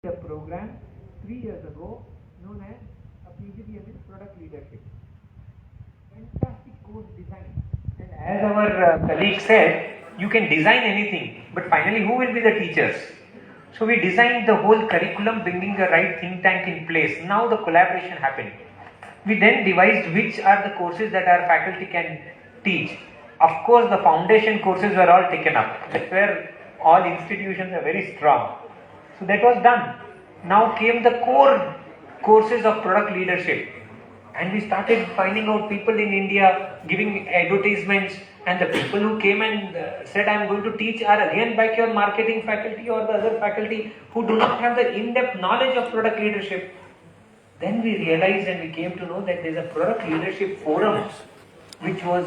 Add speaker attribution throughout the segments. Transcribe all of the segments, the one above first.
Speaker 1: a program 3 years ago known as a PGDM in product leadership. Fantastic course design. And as our colleague said, you can design anything, but finally who will be the teachers? So we designed the whole curriculum, bringing the right think tank in place. Now the collaboration happened. We then devised which are the courses that our faculty can teach. Of course, the foundation courses were all taken up. That's where all institutions are very strong. So that was done. Now came the core courses of product leadership. And we started finding out people in India giving advertisements, and the people who came and said, I'm going to teach are again back your marketing faculty or the other faculty who do not have the in-depth knowledge of product leadership. Then we realized and we came to know that there is a product leadership forum which was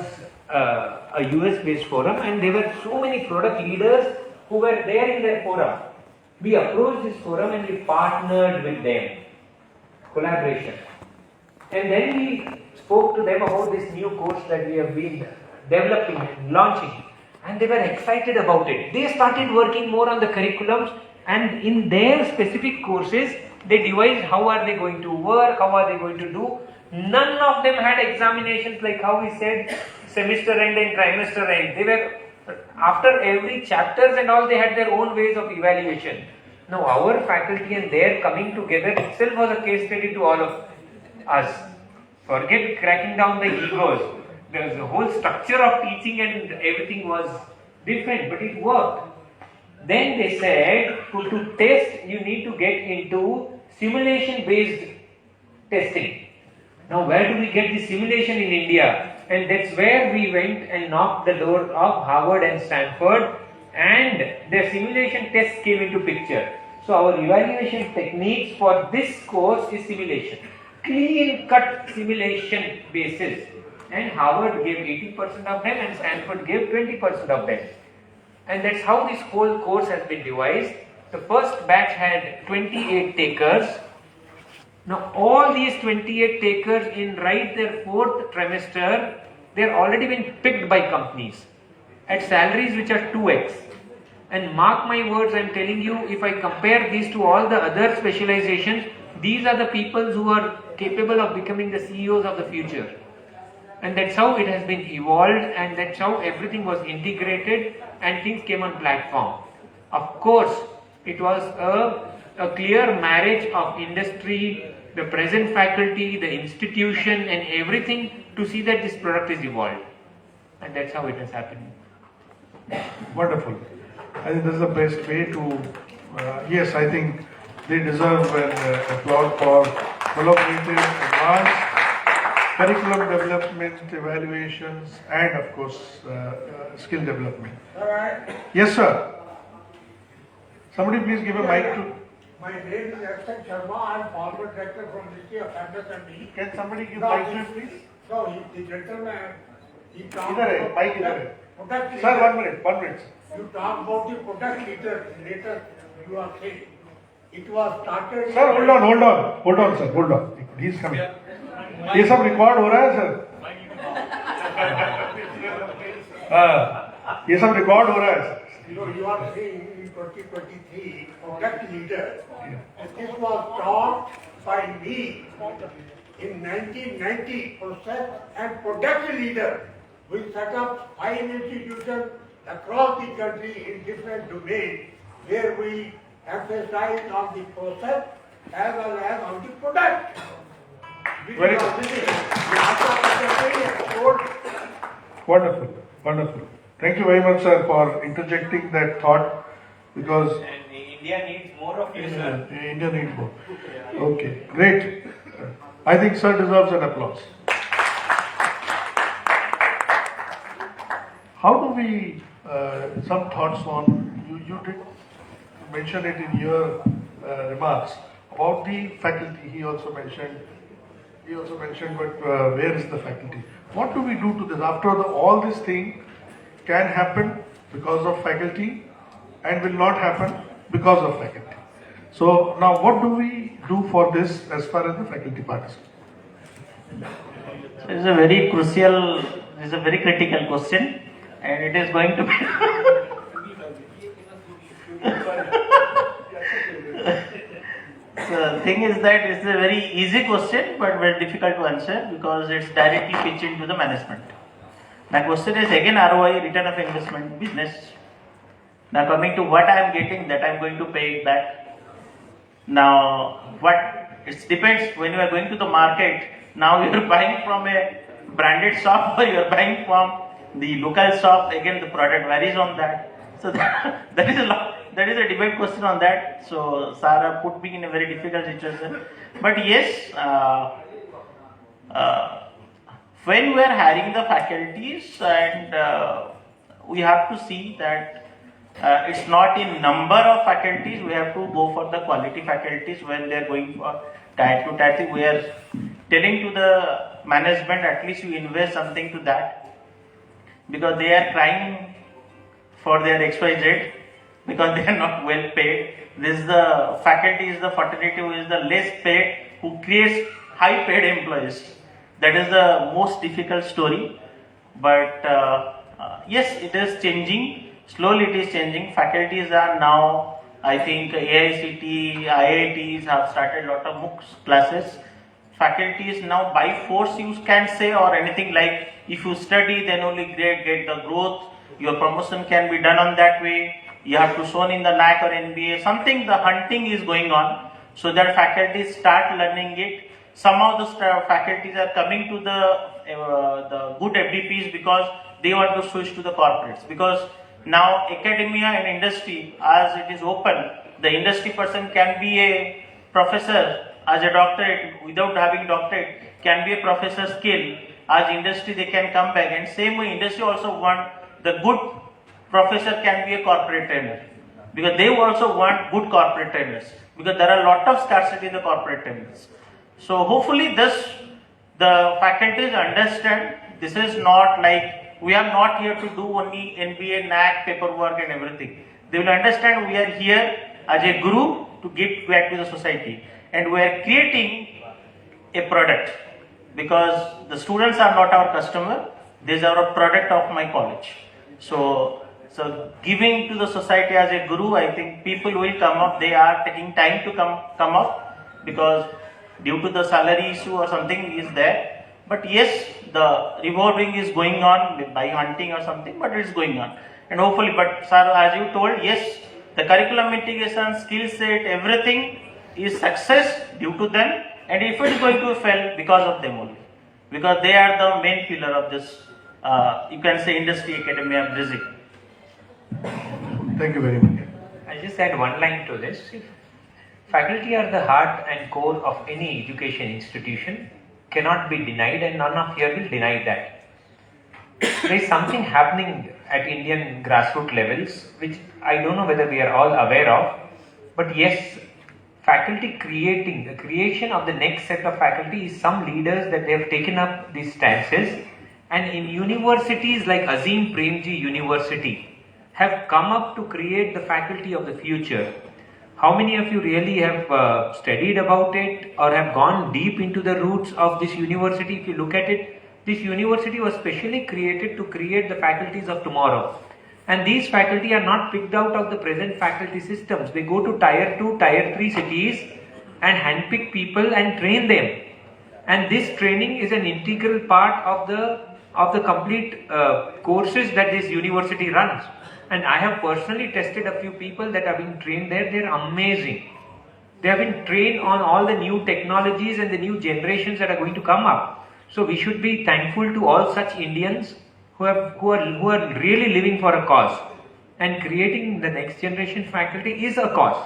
Speaker 1: a US based forum, and there were so many product leaders who were there in their forum. We approached this forum and we partnered with them. Collaboration. And then we spoke to them about this new course that we have been developing and launching. And they were excited about it. They started working more on the curriculums, and in their specific courses, they devised how are they going to work, how are they going to do. None of them had examinations like how we said semester end and trimester end. They were, after every chapters and all, they had their own ways of evaluation. Now our faculty and their coming together itself was a case study to all of us. Forget cracking down the egos. There was a whole structure of teaching and everything was different, but it worked. Then they said to test you need to get into simulation based testing. Now where do we get the simulation in India? And that's where we went and knocked the door of Harvard and Stanford, and their simulation tests came into picture. So our evaluation techniques for this course is simulation. Clean cut simulation basis. And Harvard gave 80% of them and Stanford gave 20% of them. And that's how this whole course has been devised. The first batch had 28 takers. Now all these 28 takers in their fourth trimester, they're already been picked by companies at salaries which are 2x. And mark my words, I'm telling you, if I compare these to all the other specializations, these are the people who are capable of becoming the CEOs of the future. And that's how it has been evolved, and that's how everything was integrated and things came on platform. Of course, it was a clear marriage of industry, the present faculty, the institution and everything to see that this product is evolved. And that's how it has happened.
Speaker 2: Wonderful. I think this is the best way to, yes, I think they deserve an applaud for collaborative, advanced curriculum development, evaluations, and of course, skill development. Yes, sir. Somebody please give a mic to.
Speaker 3: My name is Akshay Sharma. I am former director from Ministry of Finance and Me.
Speaker 2: Can somebody give mic to him, please?
Speaker 3: So, the gentleman, he talked
Speaker 2: Idhar hai,
Speaker 3: about
Speaker 2: mic idhar hai.
Speaker 3: product
Speaker 2: Sir,
Speaker 3: leader.
Speaker 2: 1 minute.
Speaker 3: You talk about the product leader. Later, you are saying it was started.
Speaker 2: Sir, hold on, sir, hold on. He's coming. ये सब record हो रहा है sir? ये सब record हो रहा है sir?
Speaker 3: You are saying in 2023 product leader. And this was taught by me in 1990. Process and product leader. We set up 5 institutions across the country in different domains where we emphasize on the process as well as on the product.
Speaker 2: Very good. Wonderful. Thank you very much, sir, for interjecting that thought, because
Speaker 1: And India needs more of you, sir.
Speaker 2: India needs more. Okay, great. I think sir deserves an applause. How do we, some thoughts on, you did mention it in your remarks about the faculty. He also mentioned, but where is the faculty? What do we do to this? After all this thing can happen because of faculty and will not happen because of faculty. So now what do we do for this as far as the faculty part is concerned?
Speaker 4: It is a very crucial, it is a very critical question, and it is going to be the thing is that it's a very easy question but very difficult to answer because it's directly pitched into the management. My question is again ROI, return of investment, business. Now coming to what I am getting, that I am going to pay it back. Now it depends when you are going to the market. Now you are buying from a branded shop or you are buying from the local shop. Again the product varies on that. So that is a debate question on that. So Sarah put me in a very difficult situation. But yes, when we are hiring the faculties, and we have to see that it's not in number of faculties. We have to go for the quality faculties when they are going for tier 2, tier 3. We are telling to the management at least you invest something to that because they are crying for their XYZ because they are not well paid. This is the faculty is the fraternity who is the less paid, who creates high paid employees. That is the most difficult story. But yes, it is changing. Slowly it is changing. Faculties are now, I think AICT, IITs have started a lot of MOOCs classes. Faculties now by force you can say or anything like if you study then only get the growth. Your promotion can be done on that way. You have to show in the NAC or NBA. Something the hunting is going on so that faculties start learning it. Some of the faculties are coming to the good FDPs because they want to switch to the corporates. Because now academia and industry, as it is open, the industry person can be a professor as a doctorate without having doctorate, can be a professor skill. As industry they can come back, and same way industry also want the good professor can be a corporate trainer because they also want good corporate trainers because there are a lot of scarcity in the corporate trainers. So hopefully the faculties understand this is not like we are not here to do only NBA, NAC, paperwork and everything. They will understand we are here as a guru to give back to the society and we are creating a product because the students are not our customer, these are a product of my college. So giving to the society as a guru, I think people will come up. They are taking time to come up because due to the salary issue or something is there. But yes, the rewarding is going on by hunting or something, but it is going on. And hopefully, but sir, as you told, yes, the curriculum integration, skill set, everything is success due to them. And if it is going to fail, because of them only, because they are the main pillar of this. You can say industry, academia, bridging.
Speaker 2: Thank you very much.
Speaker 1: I'll just add one line to this. Faculty are the heart and core of any education institution, cannot be denied, and none of you will deny that. There is something happening at Indian grassroots levels, which I don't know whether we are all aware of, but yes, faculty the creation of the next set of faculty is some leaders that they have taken up these stances. And in universities like Azim Premji University have come up to create the faculty of the future. How many of you really have studied about it or have gone deep into the roots of this university? If you look at it, this university was specially created to create the faculties of tomorrow. And these faculty are not picked out of the present faculty systems. They go to tier 2, tier 3 cities and handpick people and train them. And this training is an integral part of the complete courses that this university runs. And I have personally tested a few people that have been trained there. They are amazing. They have been trained on all the new technologies and the new generations that are going to come up. So we should be thankful to all such Indians who are really living for a cause. And creating the next generation faculty is a cause.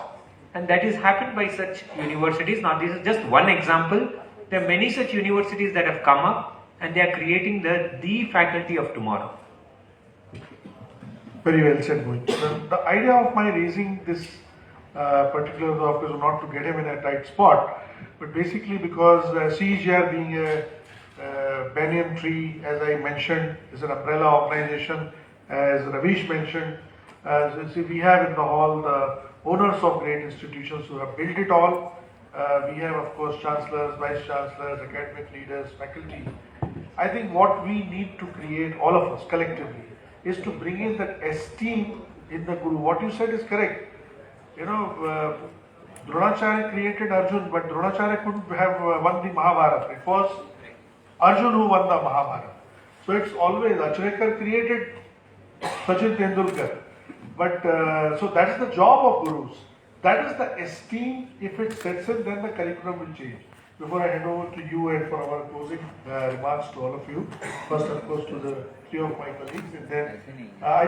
Speaker 1: And that is happened by such universities. Now this is just one example. There are many such universities that have come up and they are creating the faculty of tomorrow.
Speaker 2: Very well said, Mohit. The idea of my raising this particular topic was not to get him in a tight spot, but basically because CEGR being a banyan tree, as I mentioned, is an umbrella organization, as Ravish mentioned. So we have in the hall the owners of great institutions who have built it all. We have, of course, chancellors, vice chancellors, academic leaders, faculty. I think what we need to create, all of us collectively, is to bring in that esteem in the Guru. What you said is correct. Dronacharya created Arjun, but Dronacharya couldn't have won the Mahabharata. It was Arjun who won the Mahabharata. So it's always Achrekar created Sachin Tendulkar. But so that is the job of gurus. That is the esteem. If it sets in, then the curriculum will change. Before I hand over to you and for our closing remarks to all of you, first of course to the three of my colleagues, and then I